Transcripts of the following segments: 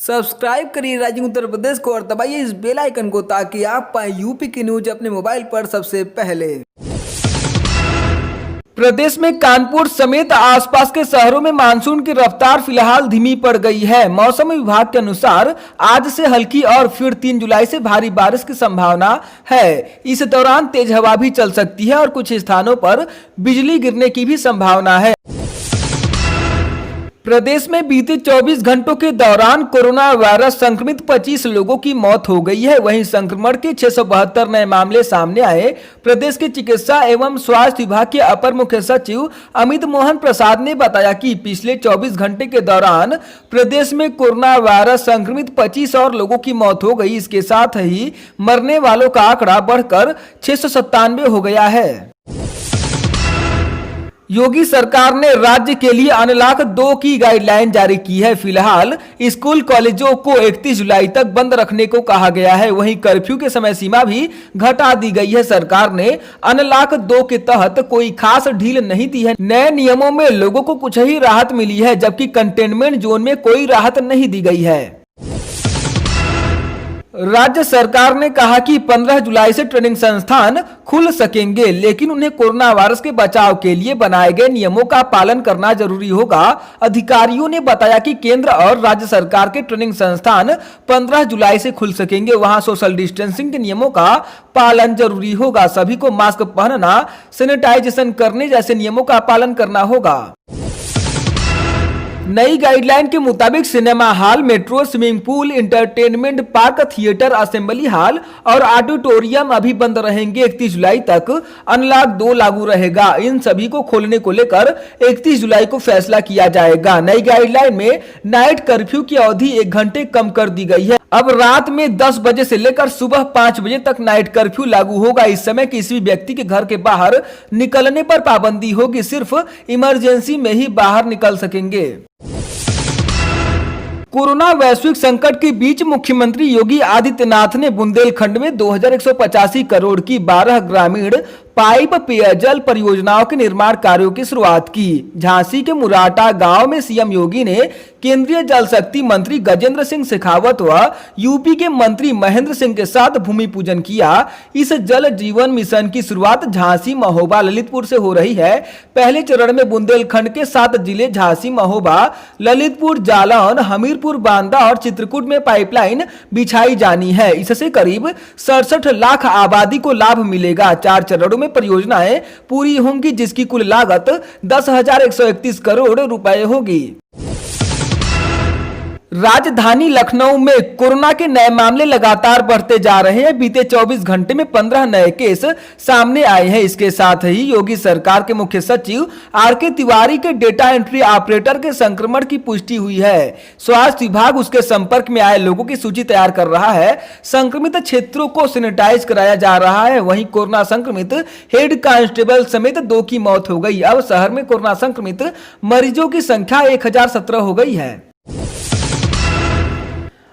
Subscribe करिए rising Uttar Pradesh को और दबाइए इस बेल आइकन को ताकि आप पाए यूपी की न्यूज अपने मोबाइल पर सबसे पहले। प्रदेश में कानपुर समेत आसपास के शहरों में मानसून की रफ्तार फिलहाल धीमी पड़ गई है। मौसम विभाग के अनुसार आज से हल्की और फिर 3 जुलाई से भारी बारिश की संभावना है। इस दौरान तेज हवा भी चल सकती है और कुछ स्थानों पर बिजली गिरने की भी संभावना है। प्रदेश में बीते 24 घंटों के दौरान कोरोना वायरस संक्रमित 25 लोगों की मौत हो गई है। वहीं संक्रमण के 672 नए मामले सामने आए। प्रदेश के चिकित्सा एवं स्वास्थ्य विभाग के अपर मुख्य सचिव अमित मोहन प्रसाद ने बताया कि पिछले 24 घंटे के दौरान प्रदेश में कोरोना वायरस संक्रमित 25 और लोगों की मौत हो गई। इसके साथ ही मरने वालों का आंकड़ा बढ़कर 697 हो गया है। योगी सरकार ने राज्य के लिए अनलॉक 2 की गाइडलाइन जारी की है। फिलहाल स्कूल कॉलेजों को 31 जुलाई तक बंद रखने को कहा गया है। वहीं कर्फ्यू के समय सीमा भी घटा दी गई है। सरकार ने अनलॉक 2 के तहत कोई खास ढील नहीं दी है। नए नियमों में लोगों को कुछ ही राहत मिली है, जबकि कंटेनमेंट जोन में कोई राहत नहीं दी गई है। राज्य सरकार ने कहा कि 15 जुलाई से ट्रेनिंग संस्थान खुल सकेंगे, लेकिन उन्हें कोरोना वायरस के बचाव के लिए बनाए गए नियमों का पालन करना जरूरी होगा। अधिकारियों ने बताया कि केंद्र और राज्य सरकार के ट्रेनिंग संस्थान 15 जुलाई से खुल सकेंगे। वहां सोशल डिस्टेंसिंग के नियमों का पालन जरूरी होगा। सभी को मास्क पहनना, सैनिटाइजेशन करने जैसे नियमों का पालन करना होगा। नई गाइडलाइन के मुताबिक cinema hall, metro, swimming pool, entertainment park, theatre, assembly hall और ऑडिटोरियम अभी बंद रहेंगे। 31 जुलाई तक अनलॉक 2 लागू रहेगा। इन सभी को खोलने को लेकर 31 जुलाई को फैसला किया जाएगा। नई गाइडलाइन में नाइट कर्फ्यू की अवधि 1 घंटे कम कर दी गई है। अब रात में 10 बजे से लेकर सुबह 5 बजे तक नाइट कर्फ्यू लागू होगा। इस समय किसी भी व्यक्ति के घर के बाहर निकलने पर पाबंदी होगी। सिर्फ इमरजेंसी में ही बाहर निकल सकेंगे। कोरोना वैश्विक संकट के बीच मुख्यमंत्री योगी आदित्यनाथ ने बुंदेलखंड में 2185 करोड़ की 12 ग्रामीण पाइप पेयजल परियोजनाओं के निर्माण कार्यों की शुरुआत की। झांसी के मुराटा गांव में सीएम योगी ने केंद्रीय जल शक्ति मंत्री गजेंद्र सिंह शेखावत व यूपी के मंत्री महेंद्र सिंह के साथ भूमि पूजन किया। इस जल जीवन मिशन की शुरुआत झांसी, महोबा, ललितपुर से हो रही है। पहले चरण में बुंदेलखंड के 7 जिले झांसी, महोबा, ललितपुर, जालौन, हमीरपुर, बांदा और चित्रकूट में पाइपलाइन बिछाई जानी है। इससे करीब 67 लाख आबादी को लाभ मिलेगा। 4 चरणों परियोजनाएं पूरी होंगी, जिसकी कुल लागत 10,131 करोड़ रुपए होगी। राजधानी लखनऊ में कोरोना के नए मामले लगातार बढ़ते जा रहे हैं। बीते 24 घंटे में 15 नए केस सामने आए हैं। इसके साथ ही योगी सरकार के मुख्य सचिव आर.के. तिवारी के डेटा एंट्री ऑपरेटर के संक्रमण की पुष्टि हुई है। स्वास्थ्य विभाग उसके संपर्क में आए लोगों की सूची तैयार कर रहा है। संक्रमित क्षेत्रों को सैनिटाइज कराया जा रहा है। वहीं कोरोना संक्रमित हेड कांस्टेबल समेत 2 की मौत हो गई। अब शहर में कोरोना संक्रमित मरीजों की संख्या 1017 हो गई है।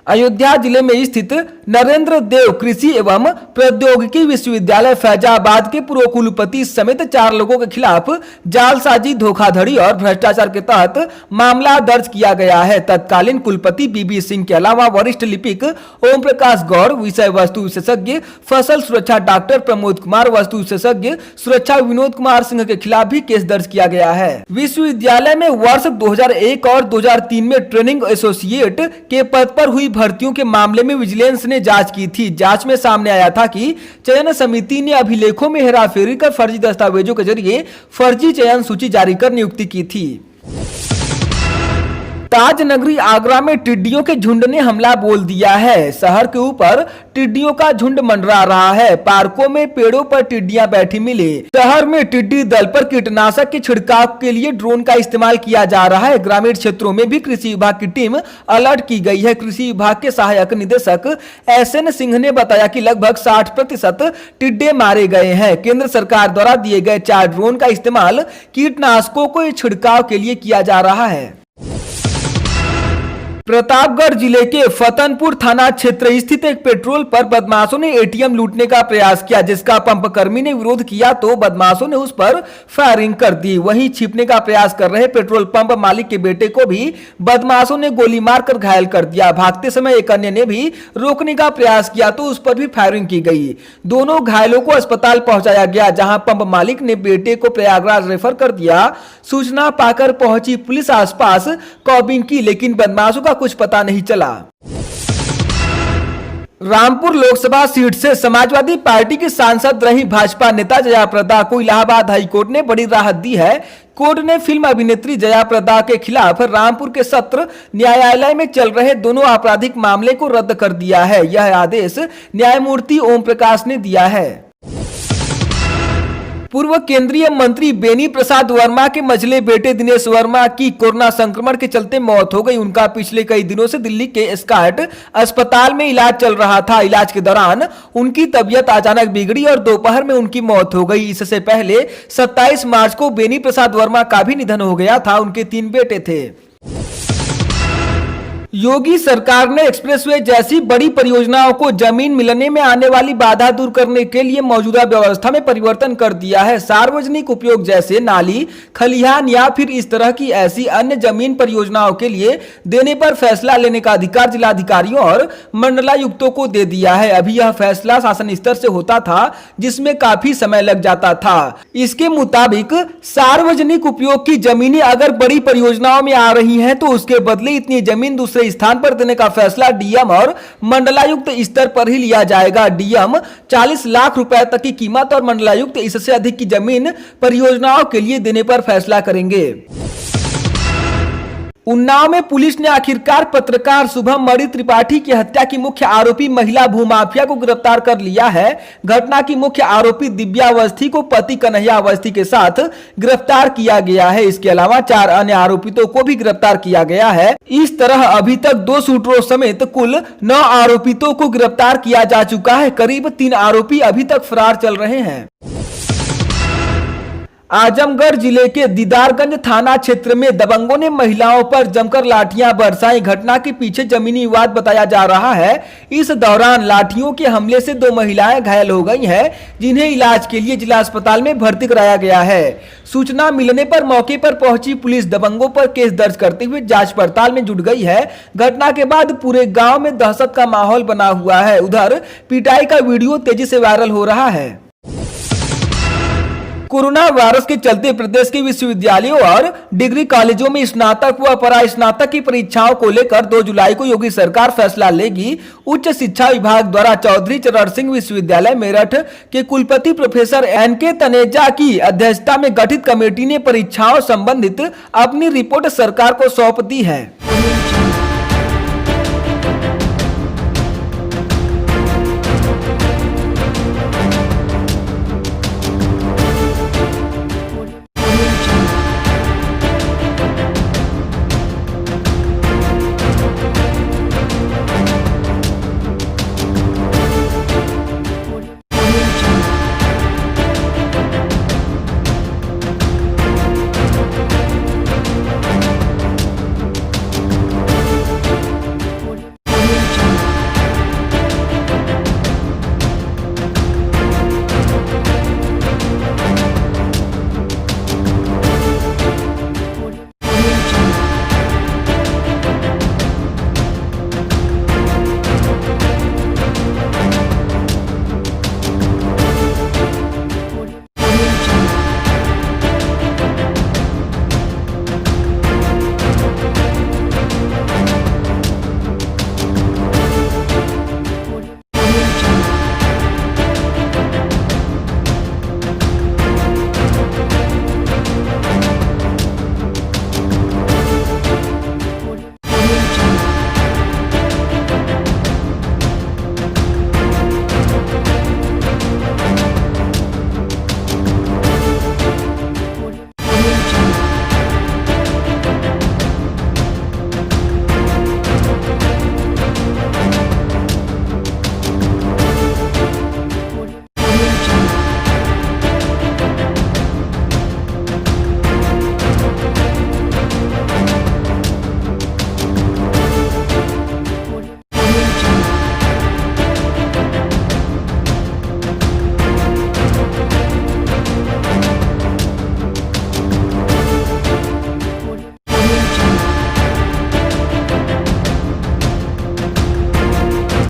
अयोध्या जिले में स्थित नरेंद्र देव कृषि एवं प्रौद्योगिकी विश्वविद्यालय फैजाबाद के पूर्व कुलपति समेत 4 लोगों के खिलाफ जालसाजी, धोखाधड़ी और भ्रष्टाचार के तहत मामला दर्ज किया गया है। तत्कालीन कुलपति बीबी सिंह के अलावा वरिष्ठ लिपिक ओम प्रकाश गौड़, विषय वस्तु विशेषज्ञ फसल सुरक्षा डॉक्टर प्रमोद कुमार, वस्तु विशेषज्ञ सुरक्षा विनोद कुमार सिंह के खिलाफ भी केस दर्ज किया गया है। विश्वविद्यालय में वर्ष 2001 और 2003 में ट्रेनिंग एसोसिएट के पद पर हुई भर्तियों के मामले में विजिलेंस ने जांच की थी। जांच में सामने आया था कि चयन समिति ने अभिलेखों में हेराफेरी कर फर्जी दस्तावेजों के जरिए फर्जी चयन सूची जारी कर नियुक्ति की थी। ताज नगरी आगरा में टिड्डियों के झुंड ने हमला बोल दिया है। शहर के ऊपर टिड्डियों का झुंड मंडरा रहा है। पार्कों में पेड़ों पर टिड्डियां बैठी मिली। शहर में टिड्डी दल पर कीटनाशक के छिड़काव के लिए ड्रोन का इस्तेमाल किया जा रहा है। ग्रामीण क्षेत्रों में भी कृषि विभाग की टीम अलर्ट की गई है। कृषि विभाग के सहायक निदेशक एसएन सिंह ने बताया कि लगभग 60% टिड्डे मारे गए हैं। केंद्र सरकार द्वारा दिए गए 4 ड्रोन का इस्तेमाल कीटनाशकों को छिड़काव के लिए किया जा रहा है। प्रतापगढ़ जिले के फतनपुर थाना क्षेत्र स्थित एक पेट्रोल पर बदमाशों ने एटीएम लूटने का प्रयास किया, जिसका पंप कर्मी ने विरोध किया तो बदमाशों ने उस पर फायरिंग कर दी। वहीं छिपने का प्रयास कर रहे पेट्रोल पंप मालिक के बेटे को भी बदमाशों ने गोली मारकर घायल कर दिया। भागते समय एक अन्य ने भी रोकने का प्रयास किया तो उस पर भी फायरिंग की गई। दोनों घायलों को अस्पताल पहुंचाया गया, जहां पंप मालिक ने बेटे को प्रयागराज रेफर कर दिया। सूचना पाकर पहुंची पुलिस आसपास कॉबिंग की, लेकिन बदमाशों का कुछ पता नहीं चला। रामपुर लोकसभा सीट से समाजवादी पार्टी की सांसद रही भाजपा नेता जयाप्रदा को इलाहाबाद हाईकोर्ट ने बड़ी राहत दी है। कोर्ट ने फिल्म अभिनेत्री जयाप्रदा के खिलाफ रामपुर के सत्र न्यायालय में चल रहे दोनों आपराधिक मामले को रद्द कर दिया है। यह आदेश न्यायमूर्ति ओम प्रकाश ने दिया है। पूर्व केंद्रीय मंत्री बेनी प्रसाद वर्मा के मझले बेटे दिनेश वर्मा की कोरोना संक्रमण के चलते मौत हो गई। उनका पिछले कई दिनों से दिल्ली के एस्कॉट अस्पताल में इलाज चल रहा था। इलाज के दौरान उनकी तबीयत अचानक बिगड़ी और दोपहर में उनकी मौत हो गई। इससे पहले 27 मार्च को बेनी प्रसाद वर्मा का भी निधन हो गया था। उनके 3 बेटे थे। योगी सरकार ने एक्सप्रेसवे जैसी बड़ी परियोजनाओं को जमीन मिलने में आने वाली बाधा दूर करने के लिए मौजूदा व्यवस्था में परिवर्तन कर दिया है। सार्वजनिक उपयोग जैसे नाली, खलिहान या फिर इस तरह की ऐसी अन्य जमीन परियोजनाओं के लिए देने पर फैसला लेने का अधिकार जिलाधिकारियों और मंडलायुक्तों को दे दिया है। अभी यह फैसला शासन स्तर से होता था, जिसमें काफी समय लग जाता था। इसके मुताबिक सार्वजनिक उपयोग की जमीनें अगर बड़ी परियोजनाओं में आ रही हैं तो उसके बदले इतनी जमीन दूसरे स्थान पर देने का फैसला डीएम और मंडलायुक्त स्तर पर ही लिया जाएगा। डीएम 40 लाख रुपए तक की कीमत और मंडलायुक्त इससे अधिक की जमीन परियोजनाओं के लिए देने पर फैसला करेंगे। उन्नाव में पुलिस ने आखिरकार पत्रकार शुभम मणि त्रिपाठी की हत्या की मुख्य आरोपी महिला भूमाफिया को गिरफ्तार कर लिया है। घटना की मुख्य आरोपी दिव्या अवस्थी को पति कन्हैया अवस्थी के साथ गिरफ्तार किया गया है। इसके अलावा 4 अन्य आरोपितों को भी गिरफ्तार किया गया है। इस तरह अभी तक 2 शूटरों समेत कुल 9 आरोपितों को गिरफ्तार किया जा चुका है। करीब 3 आरोपी अभी तक फरार चल रहे हैं। आजमगढ़ जिले के दीदारगंज थाना क्षेत्र में दबंगों ने महिलाओं पर जमकर लाठियां बरसाई। घटना के पीछे जमीनी विवाद बताया जा रहा है। इस दौरान लाठियों के हमले से 2 महिलाएं घायल हो गई हैं, जिन्हें इलाज के लिए जिला अस्पताल में भर्ती कराया गया है। सूचना मिलने पर मौके पर पहुंची पुलिस दबंगों पर केस दर्ज करते हुए जांच पड़ताल में जुट गई है। घटना के बाद पूरे गाँव में दहशत का माहौल बना हुआ है। उधर पिटाई का वीडियो तेजी से वायरल हो रहा है। कोरोना वायरस के चलते प्रदेश के विश्वविद्यालयों और डिग्री कॉलेजों में स्नातक व परास्नातक की परीक्षाओं को लेकर 2 जुलाई को योगी सरकार फैसला लेगी। उच्च शिक्षा विभाग द्वारा चौधरी चरण सिंह विश्वविद्यालय मेरठ के कुलपति प्रोफेसर NK तनेजा की अध्यक्षता में गठित कमेटी ने परीक्षाओं संबंधित अपनी रिपोर्ट सरकार को सौंप दी है।